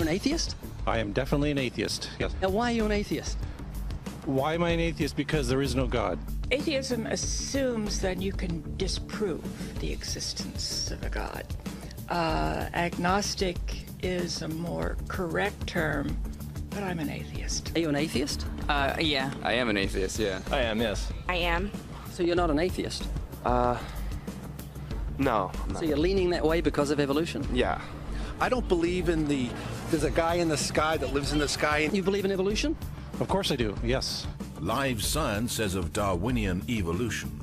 You're an atheist? I am definitely an atheist, yes. Now, why are you an atheist? Why am I an atheist? Because there is no God. Atheism assumes that you can disprove the existence of a God. Agnostic is a more correct term, but I'm an atheist. Are you an atheist? Yeah. I am an atheist, yeah. I am, yes. I am. So you're not an atheist? No. I'm not. So you're leaning that way because of evolution? Yeah. I don't believe in there's a guy in the sky that lives in the sky. You believe in evolution? Of course I do, yes. Live science says of Darwinian evolution,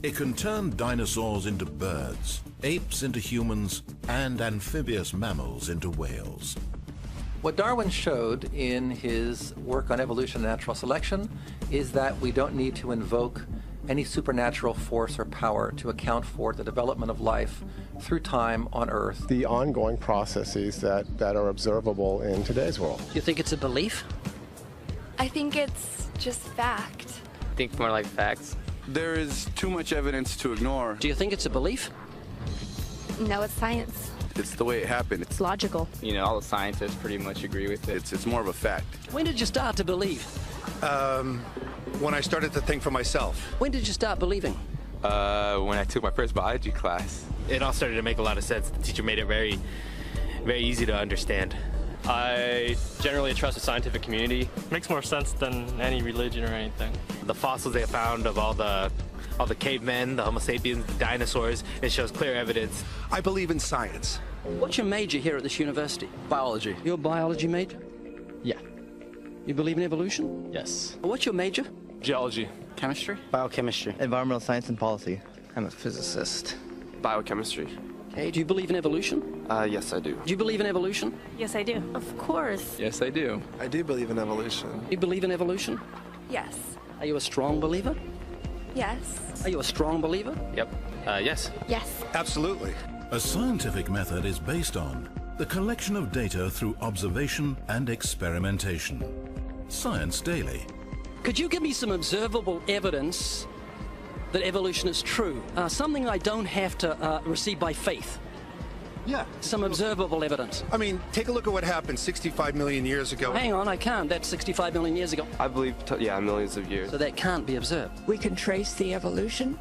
it can turn dinosaurs into birds, apes into humans, and amphibious mammals into whales. What Darwin showed in his work on evolution and natural selection is that we don't need to invoke any supernatural force or power to account for the development of life through time on Earth. The ongoing processes that are observable in today's world. Do you think it's a belief? I think it's just fact. I think more like facts. There is too much evidence to ignore. Do you think it's a belief? No, it's science. It's the way it happened. It's logical. You know, all the scientists pretty much agree with it. It's more of a fact. When did you start to believe? When I started to think for myself. When did you start believing? When I took my first biology class. It all started to make a lot of sense. The teacher made it very, very easy to understand. I generally trust the scientific community. Makes more sense than any religion or anything. The fossils they found of all the cavemen, the Homo sapiens, the dinosaurs, it shows clear evidence. I believe in science. What's your major here at this university? Biology. You're a biology major? Yeah. You believe in evolution? Yes. What's your major? Geology. Chemistry? Biochemistry. Environmental science and policy. I'm a physicist. Biochemistry. Okay, do you believe in evolution? Yes, I do. Do you believe in evolution? Yes, I do. Of course. Yes, I do. I do believe in evolution. You believe in evolution? Yes. Are you a strong believer? Yes. Are you a strong believer? Yep. Yes. Yes. Absolutely. A scientific method is based on the collection of data through observation and experimentation. Science Daily. Could you give me some observable evidence that evolution is true? Something I don't have to receive by faith. Yeah. Some observable evidence. I mean, take a look at what happened 65 million years ago. Hang on, I can't. That's 65 million years ago. I believe, millions of years. So that can't be observed. We can trace the evolution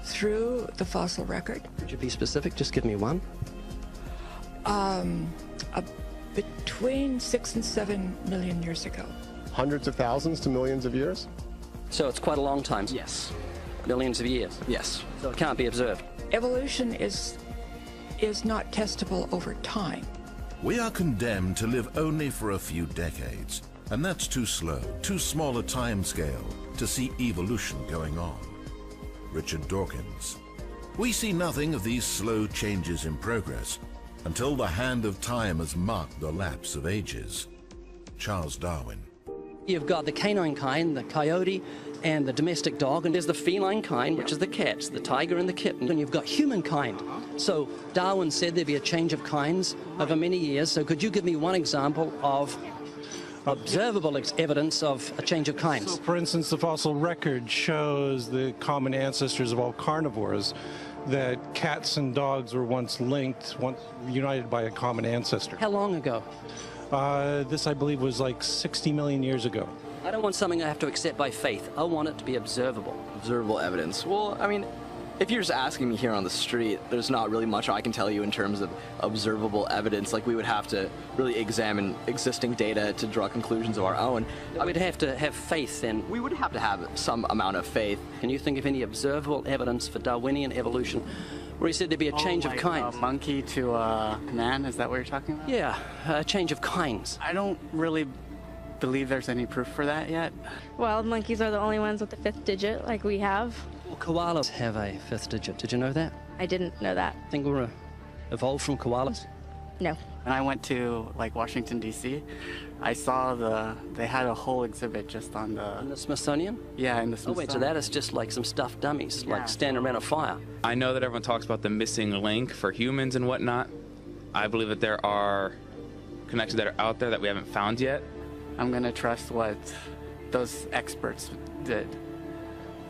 through the fossil record. Could you be specific? Just give me one. Between 6 and 7 million years ago. Hundreds of thousands to millions of years? So it's quite a long time. Yes. Millions of years. Yes. So it can't be observed. Evolution is not testable over time. We are condemned to live only for a few decades, and that's too slow, too small a time scale to see evolution going on. Richard Dawkins. We see nothing of these slow changes in progress until the hand of time has marked the lapse of ages. Charles Darwin. You've got the canine kind, the coyote, and the domestic dog, and there's the feline kind, which is the cats, the tiger and the kitten, and you've got humankind. So Darwin said there'd be a change of kinds over many years, so could you give me one example of observable evidence of a change of kinds? So, for instance, the fossil record shows the common ancestors of all carnivores, that cats and dogs were once linked, once united by a common ancestor. How long ago? This, I believe, was like 60 million years ago. I don't want something I have to accept by faith. I want it to be observable. Observable evidence. Well, I mean, if you're just asking me here on the street, there's not really much I can tell you in terms of observable evidence. Like, we would have to really examine existing data to draw conclusions of our own. I would have to have faith then. We would have to have some amount of faith. Can you think of any observable evidence for Darwinian evolution where he said there'd be a change of kinds? Monkey to man, is that what you're talking about? Yeah, a change of kinds. I don't really believe there's any proof for that yet. Well, monkeys are the only ones with the 5th digit, like we have. Well, koalas have a 5th digit. Did you know that? I didn't know that. Think we're evolved from koalas? No. When I went to, like, Washington, D.C., I saw they had a whole exhibit just on In the Smithsonian? Yeah, in the Oh, Smithsonian. wait, so that is just like some stuffed dummies, like standing around a fire. I know that everyone talks about the missing link for humans and whatnot. I believe that there are connections that are out there that we haven't found yet. I'm going to trust what those experts did.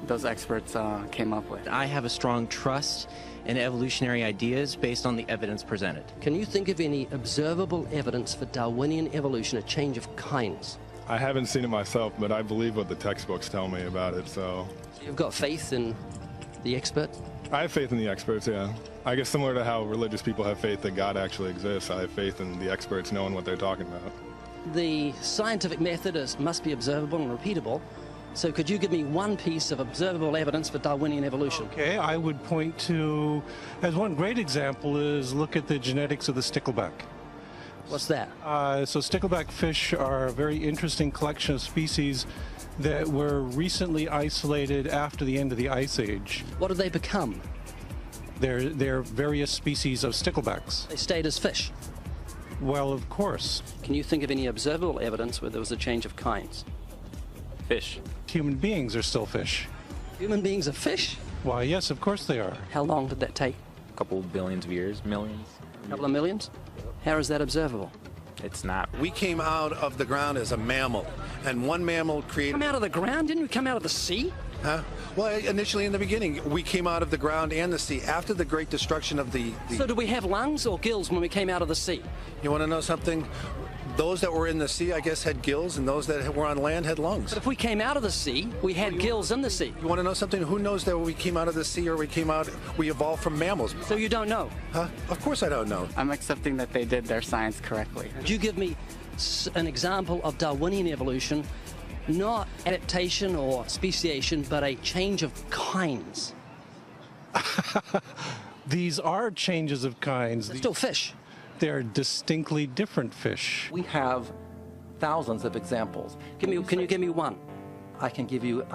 those experts came up with. I have a strong trust in evolutionary ideas based on the evidence presented. Can you think of any observable evidence for Darwinian evolution, a change of kinds? I haven't seen it myself, but I believe what the textbooks tell me about it, so... You've got faith in the experts? I have faith in the experts, yeah. I guess similar to how religious people have faith that God actually exists, I have faith in the experts knowing what they're talking about. The scientific method must be observable and repeatable. So could you give me one piece of observable evidence for Darwinian evolution? Okay, I would point to, as one great example is look at the genetics of the stickleback. What's that? So stickleback fish are a very interesting collection of species that were recently isolated after the end of the Ice Age. What did they become? They're various species of sticklebacks. They stayed as fish? Well, of course. Can you think of any observable evidence where there was a change of kinds? Fish. Human beings are still fish. Human beings are fish? Why, yes, of course they are. How long did that take? A couple of billions of years, millions. A couple of millions? How is that observable? It's not. We came out of the ground as a mammal, and one mammal created... Come out of the ground? Didn't we come out of the sea? Huh? Well, initially in the beginning, we came out of the ground and the sea after the great destruction of the... So did we have lungs or gills when we came out of the sea? You want to know something? Those that were in the sea, I guess, had gills, and those that were on land had lungs. But if we came out of the sea, we had gills in the sea. You want to know something? Who knows that we came out of the sea or we evolved from mammals? So you don't know? Huh? Of course I don't know. I'm accepting that they did their science correctly. Could you give me an example of Darwinian evolution, not adaptation or speciation, but a change of kinds? These are changes of kinds. They're still fish. They're distinctly different fish. We have thousands of examples. Can you give me one? I can give you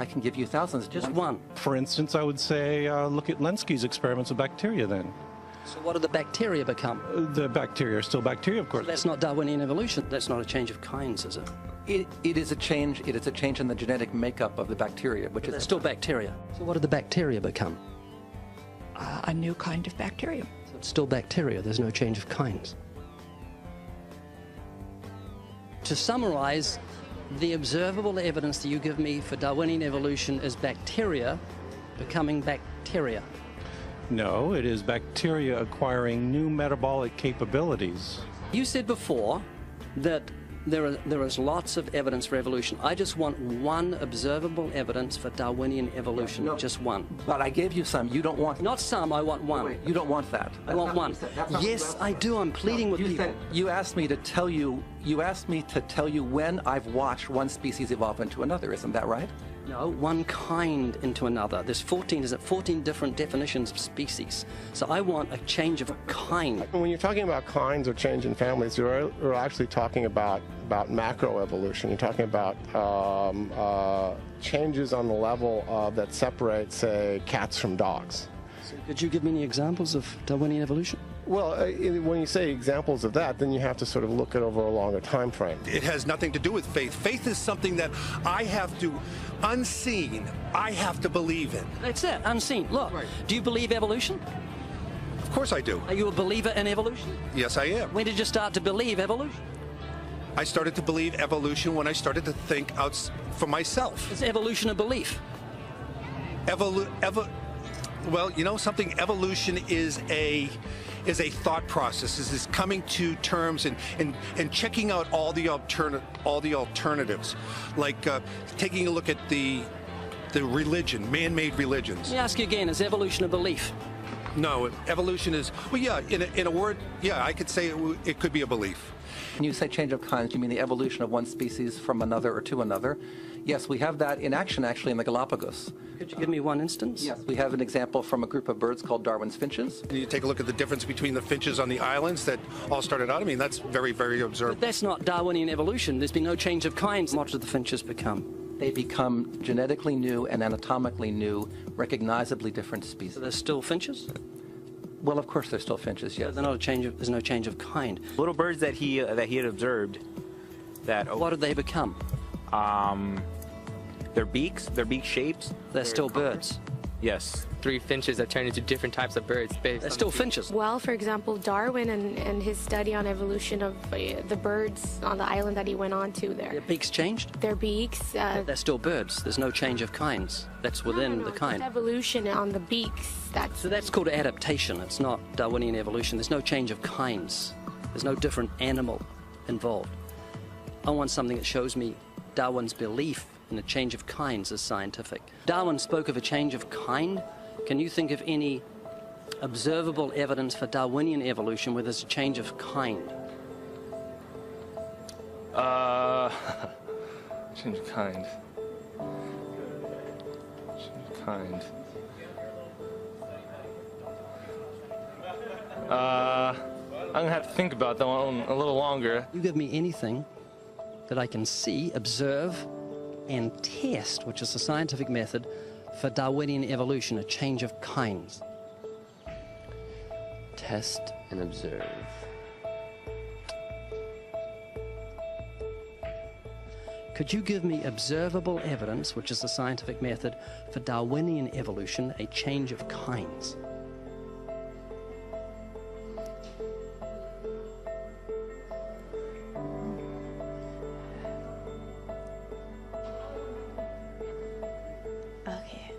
thousands. Just one. For instance, I would say look at Lenski's experiments with bacteria then. So what did the bacteria become? The bacteria are still bacteria, of course. So that's not Darwinian evolution. That's not a change of kinds, is it? It is a change. It is a change in the genetic makeup of the bacteria, which is still bacteria. So what did the bacteria become? A new kind of bacteria. So it's still bacteria. There's no change of kinds. To summarize, the observable evidence that you give me for Darwinian evolution is bacteria becoming bacteria. No, it is bacteria acquiring new metabolic capabilities. You said before that there is lots of evidence for evolution. I just want one observable evidence for Darwinian evolution, just one. But I gave you some. You don't want... Not some, I want one. Wait, you don't want that. I want one. Yes, I do. I'm pleading with you. You asked me to tell you when I've watched one species evolve into another. Isn't that right? No, one kind into another. There's 14 different definitions of species. So I want a change of kind. When you're talking about kinds or change in families, you're actually talking about macroevolution. You're talking about changes on the level that separate, say, cats from dogs. So could you give me any examples of Darwinian evolution? Well, when you say examples of that, then you have to sort of look at over a longer time frame. It has nothing to do with faith. Faith is something that I have to, unseen, I have to believe in. That's it, unseen. Look, do you believe evolution? Of course I do. Are you a believer in evolution? Yes, I am. When did you start to believe evolution? I started to believe evolution when I started to think out for myself. Is evolution a belief? Well, you know something? Evolution is a thought process. Is coming to terms and checking out all the alternatives, like taking a look at the religion, man-made religions. Let me ask you again: is evolution a belief? No, evolution is, well, yeah. In a word, yeah, I could say it could be a belief. When you say change of kinds, you mean the evolution of one species from another or to another? Yes, we have that in action, actually, in the Galapagos. Could you give me one instance? Yes, we have an example from a group of birds called Darwin's finches. You take a look at the difference between the finches on the islands that all started out. I mean, that's very, very observable. But that's not Darwinian evolution. There's been no change of kinds. What did the finches become? They become genetically new and anatomically new, recognizably different species. So they're still finches? Well, of course, they're still finches. Yes. So there's no change of kind. Little birds that he had observed. What did they become? Their beak shapes. They're still birds. Yes. 3 finches that turn into different types of birds. They're still finches. Well, for example, Darwin and his study on evolution of the birds on the island that he went on to there. Their beaks changed? Their beaks. They're still birds. There's no change of kinds. That's within the kind. Evolution on the beaks. So that's called adaptation. It's not Darwinian evolution. There's no change of kinds. There's no different animal involved. I want something that shows me Darwin's belief in a change of kinds is scientific. Darwin spoke of a change of kind. Can you think of any observable evidence for Darwinian evolution where there's a change of kind? Change of kind. Change of kind. I'm gonna have to think about that one a little longer. You give me anything that I can see, observe, and test, which is the scientific method for Darwinian evolution, a change of kinds. Test and observe. Could you give me observable evidence, which is the scientific method for Darwinian evolution, a change of kinds?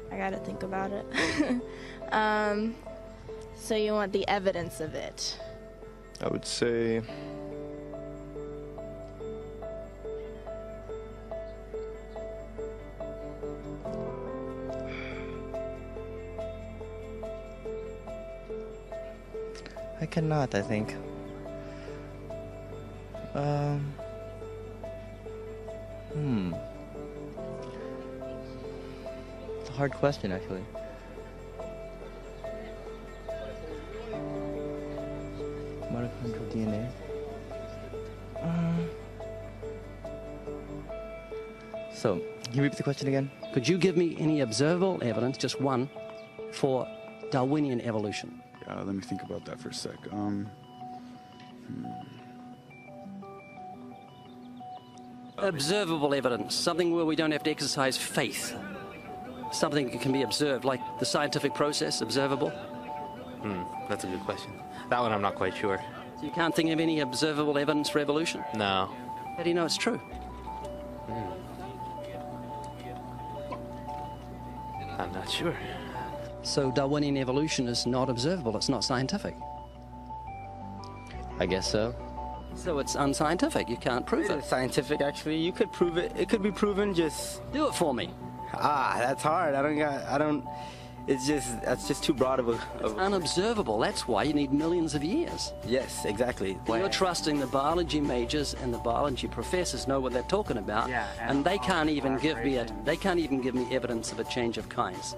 I gotta think about it. So you want the evidence of it? I would say I cannot, I think. It's a hard question, actually. Mitochondrial DNA. So, can you repeat the question again? Could you give me any observable evidence, just one, for Darwinian evolution? Let me think about that for a sec. Observable evidence, something where we don't have to exercise faith. Something that can be observed, like the scientific process, observable. That's a good question. That one I'm not quite sure. So you can't think of any observable evidence for evolution? No. How do you know it's true? I'm not sure. So Darwinian evolution is not observable, it's not scientific. I guess so. So it's unscientific, you can't prove it. It's scientific, actually. You could prove it. It could be proven, just... Do it for me. That's hard. That's just too broad of a... It's unobservable, that's why you need millions of years. Yes, exactly. You're trusting the biology majors and the biology professors know what they're talking about, and they can't even give me evidence of a change of kinds.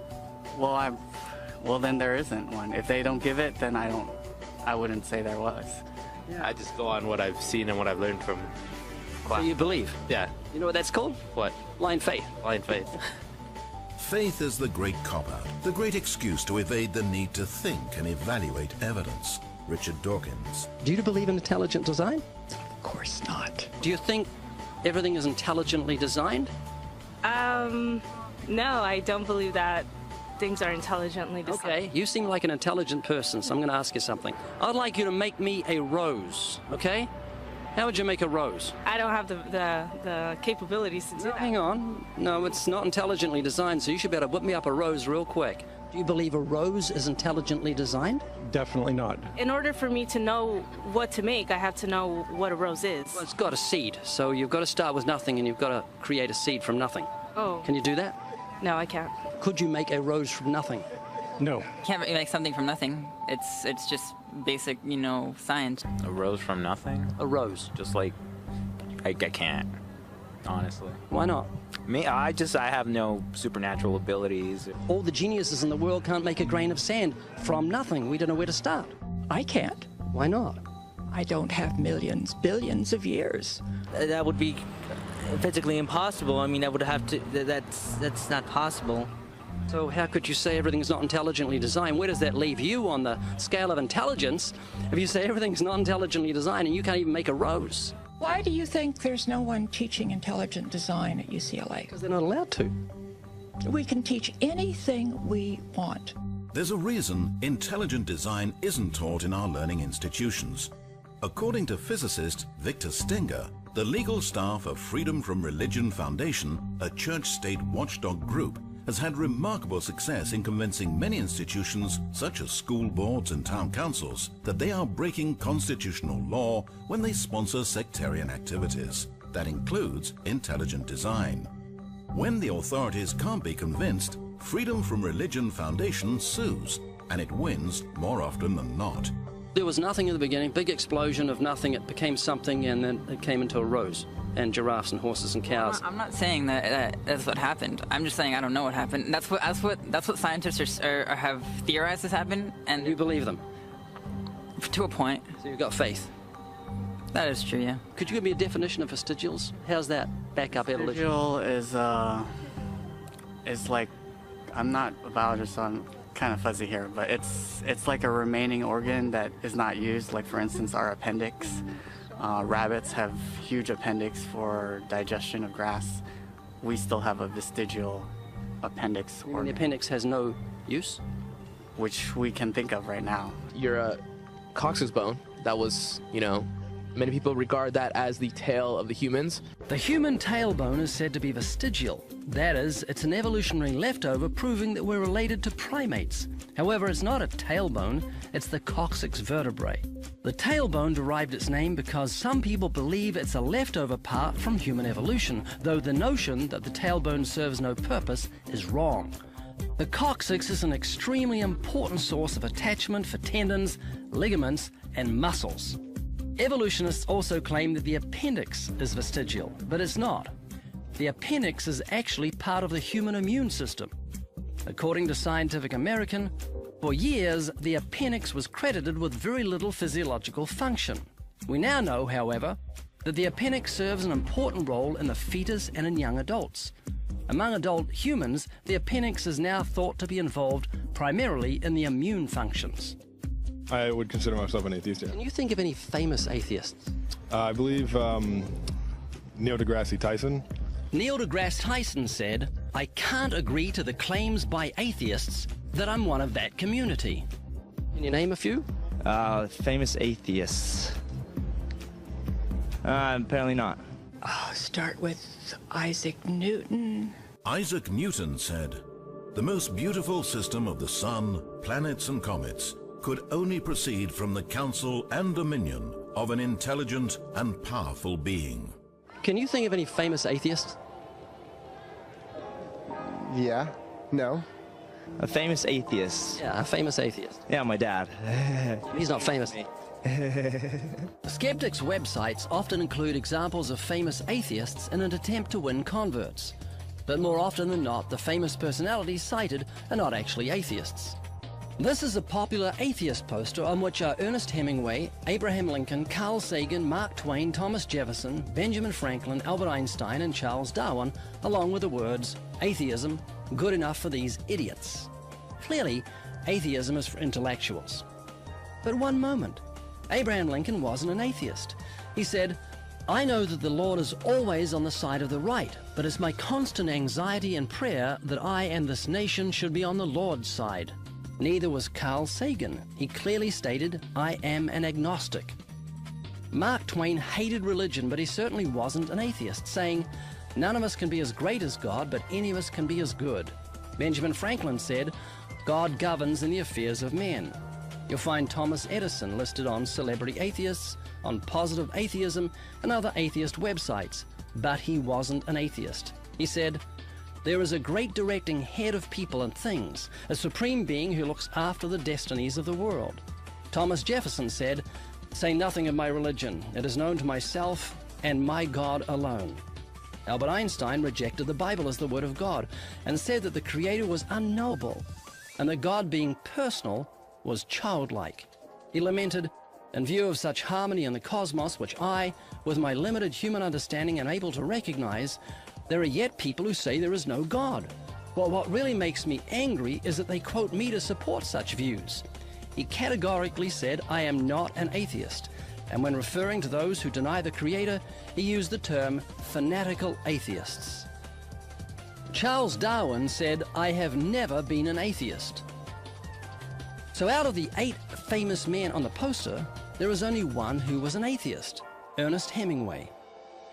Well, then there isn't one. If they don't give it, then I wouldn't say there was. Yeah. I just go on what I've seen and what I've learned from class. So you believe? Yeah. You know what that's called? What? Blind faith. Blind faith. Faith is the great cop-out, the great excuse to evade the need to think and evaluate evidence. Richard Dawkins. Do you believe in intelligent design? Of course not. Do you think everything is intelligently designed? No, I don't believe that things are intelligently designed. Okay, you seem like an intelligent person, so I'm going to ask you something. I'd like you to make me a rose, okay? How would you make a rose? I don't have the capabilities to do that. Hang on. No, it's not intelligently designed, so you should be able to whip me up a rose real quick. Do you believe a rose is intelligently designed? Definitely not. In order for me to know what to make, I have to know what a rose is. Well, it's got a seed, so you've got to start with nothing and you've got to create a seed from nothing. Oh. Can you do that? No, I can't. Could you make a rose from nothing? No. Can't make something from nothing. It's just basic, science. A rose from nothing? A rose. Just like, I can't, honestly. Why not? Me, I have no supernatural abilities. All the geniuses in the world can't make a grain of sand from nothing. We don't know where to start. I can't. Why not? I don't have millions, billions of years. That would be physically impossible. I mean, that would have to. That's not possible. So how could you say everything's not intelligently designed? Where does that leave you on the scale of intelligence if you say everything's not intelligently designed and you can't even make a rose? Why do you think there's no one teaching intelligent design at UCLA? Because they're not allowed to. We can teach anything we want. There's a reason intelligent design isn't taught in our learning institutions. According to physicist Victor Stenger, the legal staff of Freedom from Religion Foundation, a church-state watchdog group, has had remarkable success in convincing many institutions, such as school boards and town councils, that they are breaking constitutional law when they sponsor sectarian activities. That includes intelligent design. When the authorities can't be convinced, Freedom from Religion Foundation sues, and it wins more often than not. There was nothing in the beginning, big explosion of nothing, it became something, and then it came into a rose, and giraffes and horses and cows. I'm not saying that that's what happened. I'm just saying I don't know what happened. That's what scientists have theorized has happened, and you believe them? To a point. So you've got faith? That is true, yeah. Could you give me a definition of vestigials? How's that back up evolution? Vestigial is like, I'm not a biologist, so I'm kind of fuzzy here, but it's like a remaining organ that is not used. Like, for instance, our appendix. Rabbits have huge appendix for digestion of grass. We still have a vestigial appendix organ. The appendix has no use? Which we can think of right now. Your coccyx bone, that was, many people regard that as the tail of the humans. The human tailbone is said to be vestigial. That is, it's an evolutionary leftover proving that we're related to primates. However, it's not a tailbone, it's the coccyx vertebrae. The tailbone derived its name because some people believe it's a leftover part from human evolution, though the notion that the tailbone serves no purpose is wrong. The coccyx is an extremely important source of attachment for tendons, ligaments, and muscles. Evolutionists also claim that the appendix is vestigial, but it's not. The appendix is actually part of the human immune system. According to Scientific American, for years, the appendix was credited with very little physiological function. We now know, however, that the appendix serves an important role in the fetus and in young adults. Among adult humans, the appendix is now thought to be involved primarily in the immune functions. I would consider myself an atheist, yeah. Can you think of any famous atheists? I believe Neil deGrasse Tyson. Neil deGrasse Tyson said, "I can't agree to the claims by atheists that I'm one of that community." Can you name a few? Famous atheists. Apparently not. Start with Isaac Newton. Isaac Newton said, "The most beautiful system of the sun, planets and comets could only proceed from the counsel and dominion of an intelligent and powerful being." Can you think of any famous atheists? Yeah. No. A famous atheist. Yeah, a famous atheist. Yeah, my dad. He's not famous. Skeptics' websites often include examples of famous atheists in an attempt to win converts. But more often than not, the famous personalities cited are not actually atheists. This is a popular atheist poster on which are Ernest Hemingway, Abraham Lincoln, Carl Sagan, Mark Twain, Thomas Jefferson, Benjamin Franklin, Albert Einstein, and Charles Darwin, along with the words, "Atheism, good enough for these idiots." Clearly, atheism is for intellectuals. But one moment, Abraham Lincoln wasn't an atheist. He said, "I know that the Lord is always on the side of the right, but it's my constant anxiety and prayer that I and this nation should be on the Lord's side." Neither was Carl Sagan. He clearly stated, "I am an agnostic." Mark Twain hated religion, but he certainly wasn't an atheist, saying, "None of us can be as great as God, but any of us can be as good." Benjamin Franklin said, "God governs in the affairs of men." You'll find Thomas Edison listed on Celebrity Atheists, on Positive Atheism, and other atheist websites, but he wasn't an atheist. He said, "There is a great directing head of people and things, a supreme being who looks after the destinies of the world." Thomas Jefferson said, "Say nothing of my religion. It is known to myself and my God alone." Albert Einstein rejected the Bible as the Word of God and said that the Creator was unknowable and that God, being personal, was childlike. He lamented, "In view of such harmony in the cosmos, which I, with my limited human understanding, am able to recognize, there are yet people who say there is no God. Well, what really makes me angry is that they quote me to support such views." He categorically said, "I am not an atheist," and when referring to those who deny the Creator, he used the term fanatical atheists. Charles Darwin said, "I have never been an atheist." So out of the 8 famous men on the poster, there is only one who was an atheist, Ernest Hemingway.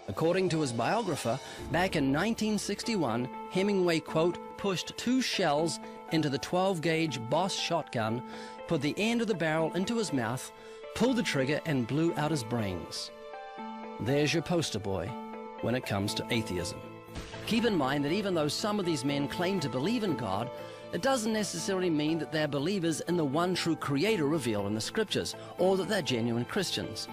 According to his biographer, back in 1961, Hemingway, quote, pushed 2 shells into the 12-gauge Boss shotgun, put the end of the barrel into his mouth, pulled the trigger, and blew out his brains. There's your poster boy when it comes to atheism. Keep in mind that even though some of these men claim to believe in God, it doesn't necessarily mean that they're believers in the one true creator revealed in the scriptures, or that they're genuine Christians.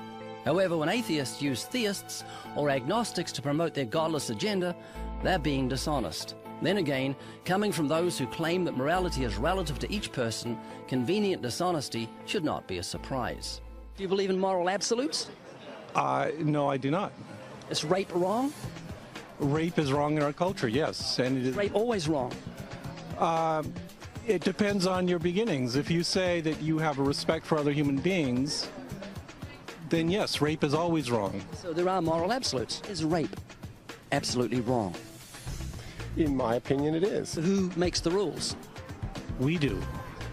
However, when atheists use theists or agnostics to promote their godless agenda, they're being dishonest. Then again, coming from those who claim that morality is relative to each person, convenient dishonesty should not be a surprise. Do you believe in moral absolutes? No, I do not. Is rape wrong? Rape is wrong in our culture, yes. And it is rape always wrong? It depends on your beginnings. If you say that you have a respect for other human beings, then yes, rape is always wrong. So there are moral absolutes. Is rape absolutely wrong? In my opinion, it is. So who makes the rules? We do.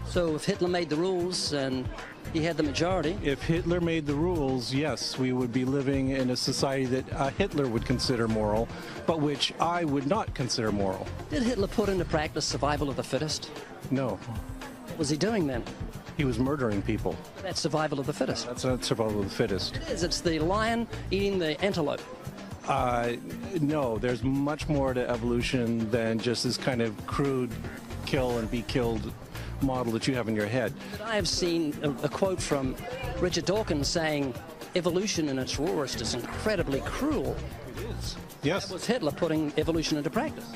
So if Hitler made the rules and he had the majority... If Hitler made the rules, yes, we would be living in a society that Hitler would consider moral, but which I would not consider moral. Did Hitler put into practice survival of the fittest? No. What was he doing then? He was murdering people. That's survival of the fittest. That's not survival of the fittest. It is. It's the lion eating the antelope. No, there's much more to evolution than just this kind of crude kill and be killed model that you have in your head. But I have seen a quote from Richard Dawkins saying, evolution in its rawest is incredibly cruel. It is. Yes. That was Hitler putting evolution into practice.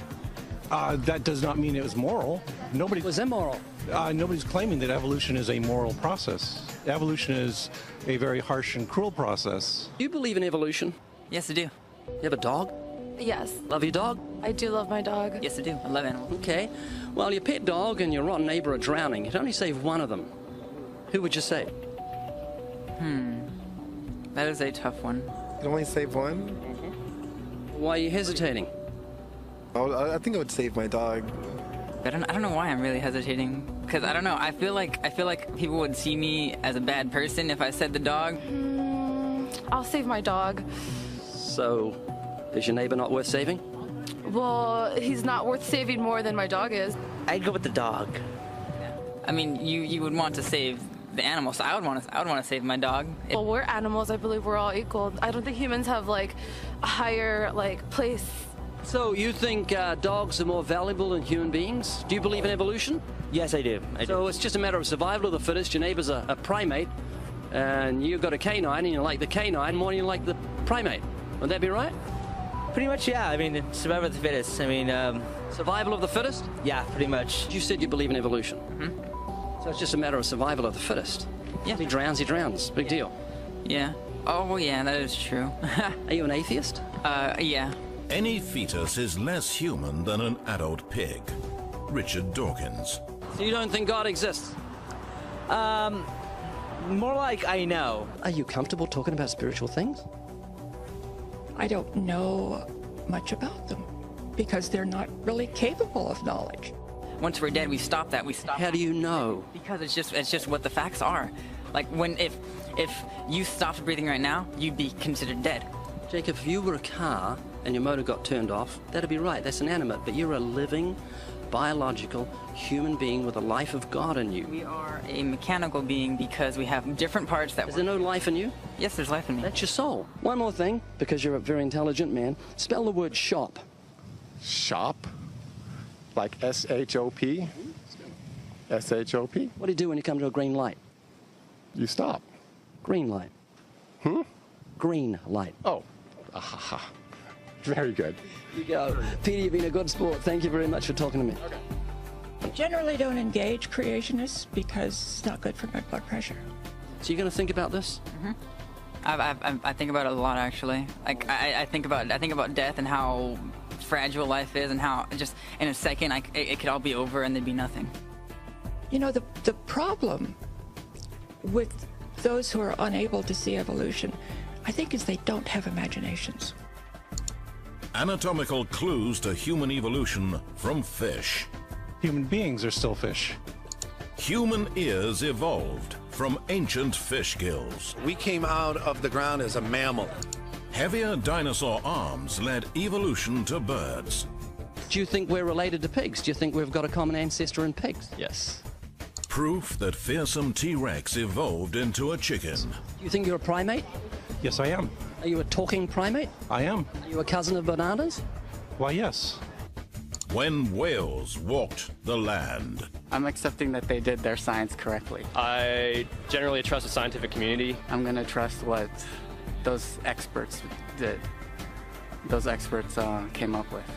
That does not mean it was moral. Nobody was immoral. Nobody's claiming that evolution is a moral process. Evolution is a very harsh and cruel process. Do you believe in evolution? Yes, I do. You have a dog? Yes. Love your dog? I do love my dog. Yes, I do. I love animals. Okay. Well, your pet dog and your rotten neighbor are drowning. You'd only save one of them. Who would you save? That is a tough one. You only save one? Why are you hesitating? Oh, I think I would save my dog. I don't know why I'm really hesitating. Because I don't know. I feel like people would see me as a bad person if I said the dog. I'll save my dog. So, is your neighbor not worth saving? Well, he's not worth saving more than my dog is. I'd go with the dog. I mean, you would want to save the animal, so I would want to save my dog. Well, we're animals. I believe we're all equal. I don't think humans have like a higher place. So you think dogs are more valuable than human beings? Do you believe in evolution? Yes, I do. So it's just a matter of survival of the fittest. Your neighbor's a primate, and you've got a canine, and you like the canine more than you like the primate. Would that be right? Pretty much, yeah. I mean, survival of the fittest. I mean, survival of the fittest? Yeah, pretty much. You said you believe in evolution. So it's just a matter of survival of the fittest. Yeah. If he drowns. Big deal. Yeah. Oh, yeah, that is true. Are you an atheist? Yeah. Any fetus is less human than an adult pig. Richard Dawkins. So you don't think God exists? More like I know. Are you comfortable talking about spiritual things? I don't know much about them because they're not really capable of knowledge. Once we're dead, we stop that. How do you know? Because it's just what the facts are. Like if you stopped breathing right now, you'd be considered dead. Jacob, if you were a car and your motor got turned off, that'd be right. That's inanimate. But you're a living, biological human being with a life of God in you. We are a mechanical being because we have different parts that... Is there no life in you? Yes, there's life in me. That's your soul. One more thing, because you're a very intelligent man. Spell the word shop. Shop? Like S-H-O-P? S-H-O-P? What do you do when you come to a green light? You stop. Green light. Green light. Oh. Aha. Very good. You go. Peter, you've been a good sport. Thank you very much for talking to me. Okay. I generally don't engage creationists because it's not good for my blood pressure. So you're going to think about this? I think about it a lot, actually. Like I think about death and how fragile life is, and how just in a second it could all be over and there'd be nothing. You know, the problem with those who are unable to see evolution, I think, is they don't have imaginations. Anatomical clues to human evolution from fish. Human beings are still fish. Human ears evolved from ancient fish gills. We came out of the ground as a mammal. Heavier dinosaur arms led evolution to birds. Do you think we're related to pigs? Do you think we've got a common ancestor in pigs? Yes. Proof that fearsome T-Rex evolved into a chicken. Do you think you're a primate? Yes, I am. Are you a talking primate? I am. Are you a cousin of bananas? Why, yes. When whales walked the land. I'm accepting that they did their science correctly. I generally trust the scientific community. I'm going to trust what those experts did. Those experts came up with.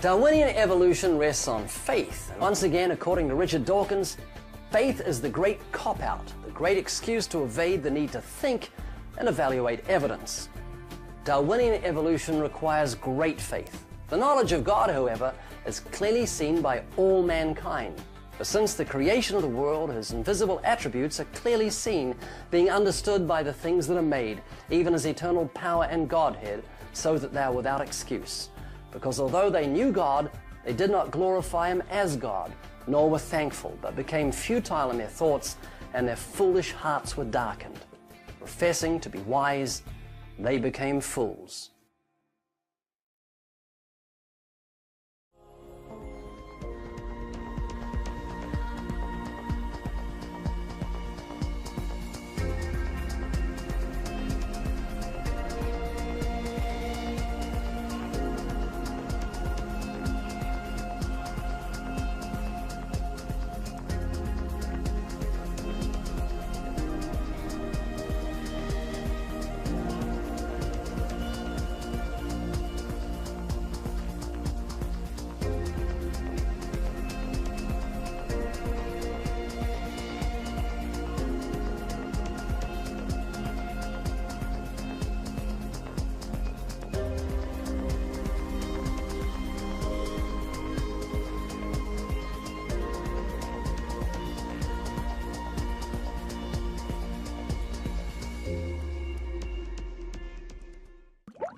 Darwinian evolution rests on faith. Once again, according to Richard Dawkins, faith is the great cop-out, the great excuse to evade the need to think and evaluate evidence. Darwinian evolution requires great faith. The knowledge of God, however, is clearly seen by all mankind. For since the creation of the world, his invisible attributes are clearly seen, being understood by the things that are made, even his eternal power and Godhead, so that they are without excuse. Because although they knew God, they did not glorify him as God, nor were thankful, but became futile in their thoughts, and their foolish hearts were darkened. Professing to be wise, they became fools.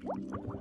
You